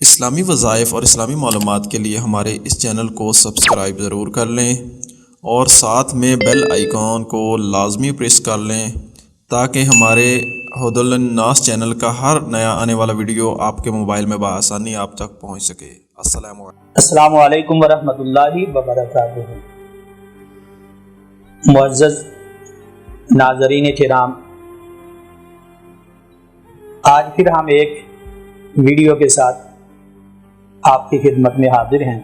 اسلامی وظائف اور اسلامی معلومات کے لیے ہمارے اس چینل کو سبسکرائب ضرور کر لیں اور ساتھ میں بیل آئیکن کو لازمی پریس کر لیں تاکہ ہمارے ہدی للناس چینل کا ہر نیا آنے والا ویڈیو آپ کے موبائل میں بآسانی آپ تک پہنچ سکے۔ السلام علیکم ورحمۃ اللہ وبرکاتہ۔ معزز ناظرین کرام، آج پھر ہم ایک ویڈیو کے ساتھ آپ کی خدمت میں حاضر ہیں۔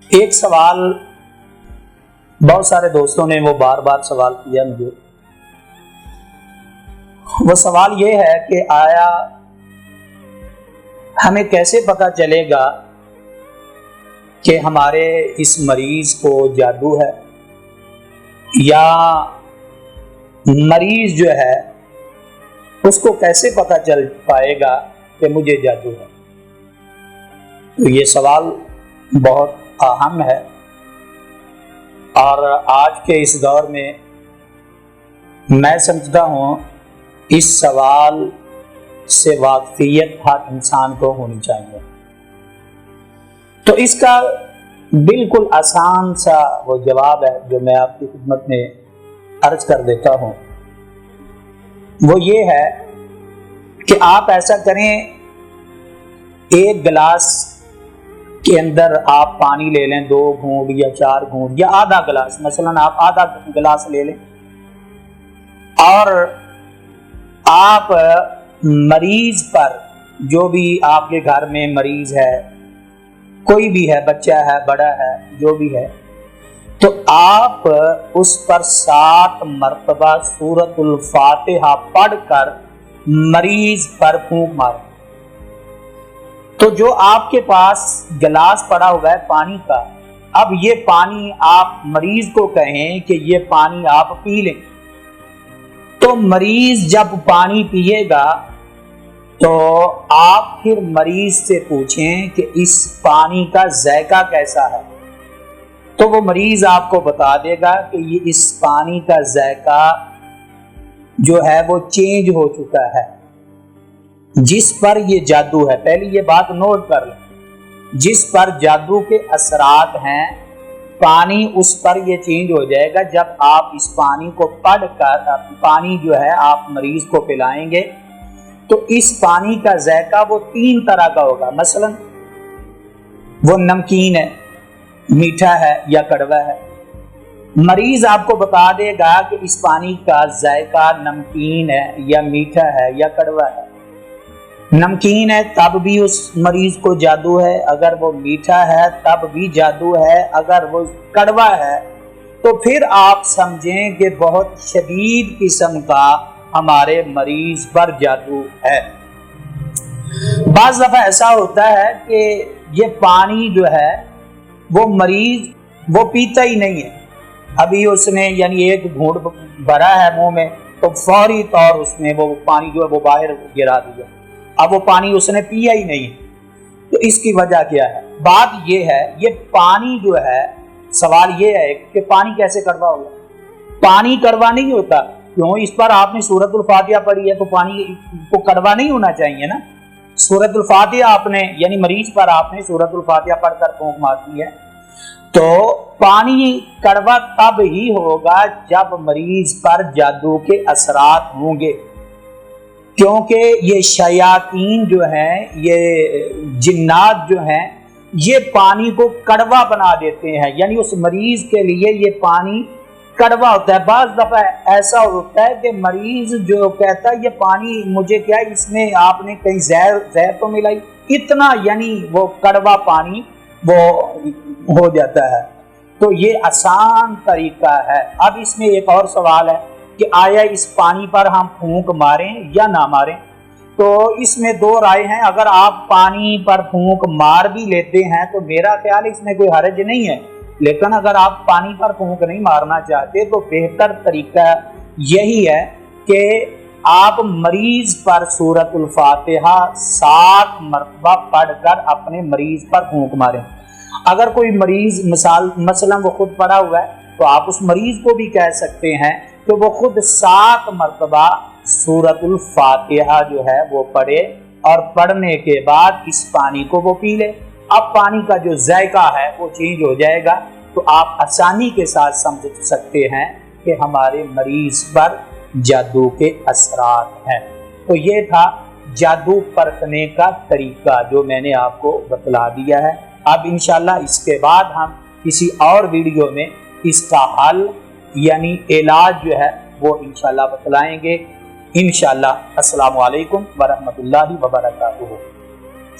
ایک سوال بہت سارے دوستوں نے وہ بار بار سوال کیا مجھے۔ وہ سوال یہ ہے کہ آیا ہمیں کیسے پتہ چلے گا کہ ہمارے اس مریض کو جادو ہے، یا مریض جو ہے اس کو کیسے پتہ چل پائے گا کہ مجھے جادو ہے؟ تو یہ سوال بہت اہم ہے، اور آج کے اس دور میں میں سمجھتا ہوں اس سوال سے واقفیت ہر انسان کو ہونی چاہیے۔ تو اس کا بالکل آسان سا وہ جواب ہے جو میں آپ کی خدمت میں عرض کر دیتا ہوں۔ وہ یہ ہے کہ آپ ایسا کریں، ایک گلاس کے اندر آپ پانی لے لیں، 2 گھونٹ یا 4 گھونٹ یا آدھا گلاس، مثلا آپ آدھا گلاس لے لیں، اور آپ مریض پر، جو بھی آپ کے گھر میں مریض ہے، کوئی بھی ہے، بچہ ہے، بڑا ہے، جو بھی ہے، تو آپ اس پر 7 مرتبہ سورۃ الفاتحہ پڑھ کر مریض پر پھونک ماریں۔ تو جو آپ کے پاس گلاس پڑا ہوا ہے پانی کا، اب یہ پانی آپ مریض کو کہیں کہ یہ پانی آپ پی لیں، تو مریض جب پانی پیے گا تو آپ پھر مریض سے پوچھیں کہ اس پانی کا ذائقہ کیسا ہے، تو وہ مریض آپ کو بتا دے گا کہ یہ اس پانی کا ذائقہ جو ہے وہ چینج ہو چکا ہے، جس پر یہ جادو ہے۔ پہلی یہ بات نوٹ کر لیں، جس پر جادو کے اثرات ہیں، پانی اس پر یہ چینج ہو جائے گا جب آپ اس پانی کو پڑھ کر، پانی جو ہے آپ مریض کو پلائیں گے تو اس پانی کا ذائقہ وہ 3 طرح کا ہوگا۔ مثلا وہ نمکین ہے، میٹھا ہے یا کڑوا ہے۔ مریض آپ کو بتا دے گا کہ اس پانی کا ذائقہ نمکین ہے یا میٹھا ہے یا کڑوا ہے۔ نمکین ہے تب بھی اس مریض کو جادو ہے، اگر وہ میٹھا ہے تب بھی جادو ہے، اگر وہ کڑوا ہے تو پھر آپ سمجھیں کہ بہت شدید قسم کا ہمارے مریض پر جادو ہے۔ بعض دفعہ ایسا ہوتا ہے کہ یہ پانی جو ہے وہ مریض وہ پیتا ہی نہیں ہے، ابھی اس نے یعنی ایک گھونٹ بھرا ہے منہ میں تو فوری طور اس نے وہ پانی جو ہے وہ باہر گرا دیا، اب وہ پانی اس نے پیا ہی نہیں۔ تو اس کی وجہ کیا ہے؟ بات یہ ہے، یہ پانی جو ہے، سوال یہ ہے کہ پانی کیسے کڑوا ہوگا؟ پانی کڑوا نہیں ہوتا، کیوں؟ اس پر آپ نے سورۃ الفاتحہ پڑھی ہے تو پانی کو کڑوا نہیں ہونا چاہیے نا۔ سورۃ الفاتحہ آپ نے یعنی مریض پر آپ نے سورۃ الفاتحہ پڑھ کر پھونک مارتی ہے، تو پانی کڑوا تب ہی ہوگا جب مریض پر جادو کے اثرات ہوں گے، کیونکہ یہ شیاطین جو ہیں، یہ جنات جو ہیں، یہ پانی کو کڑوا بنا دیتے ہیں، یعنی اس مریض کے لیے یہ پانی کڑوا ہوتا ہے۔ بعض دفعہ ایسا ہوتا ہے کہ مریض جو کہتا ہے یہ پانی مجھے کیا ہے، اس میں آپ نے کہیں زہر تو ملائی، اتنا یعنی وہ کڑوا پانی وہ ہو جاتا ہے۔ تو یہ آسان طریقہ ہے۔ اب اس میں ایک اور سوال ہے کہ آیا اس پانی پر ہم پھونک ماریں یا نہ ماریں؟ تو اس میں 2 رائے ہیں۔ اگر آپ پانی پر پھونک مار بھی لیتے ہیں تو میرا خیال اس میں کوئی حرج نہیں ہے، لیکن اگر آپ پانی پر پھونک نہیں مارنا چاہتے تو بہتر طریقہ یہی ہے کہ آپ مریض پر سورۃ الفاتحہ 60 مرتبہ پڑھ کر اپنے مریض پر پھونک ماریں۔ اگر کوئی مریض مثلا وہ خود پڑا ہوا ہے تو آپ اس مریض کو بھی کہہ سکتے ہیں کہ وہ خود 7 مرتبہ سورۃ الفاتحہ جو ہے وہ پڑھے، اور پڑھنے کے بعد اس پانی کو وہ پی لے۔ اب پانی کا جو ذائقہ ہے وہ چینج ہو جائے گا، تو آپ آسانی کے ساتھ سمجھ سکتے ہیں کہ ہمارے مریض پر جادو کے اثرات ہیں۔ تو یہ تھا جادو پرکھنے کا طریقہ جو میں نے آپ کو بتلا دیا ہے۔ اب انشاءاللہ اس کے بعد ہم کسی اور ویڈیو میں اس کا حل یعنی علاج جو ہے وہ انشاءاللہ بتلائیں گے۔ انشاءاللہ۔ السلام علیکم ورحمۃ اللہ وبرکاتہ۔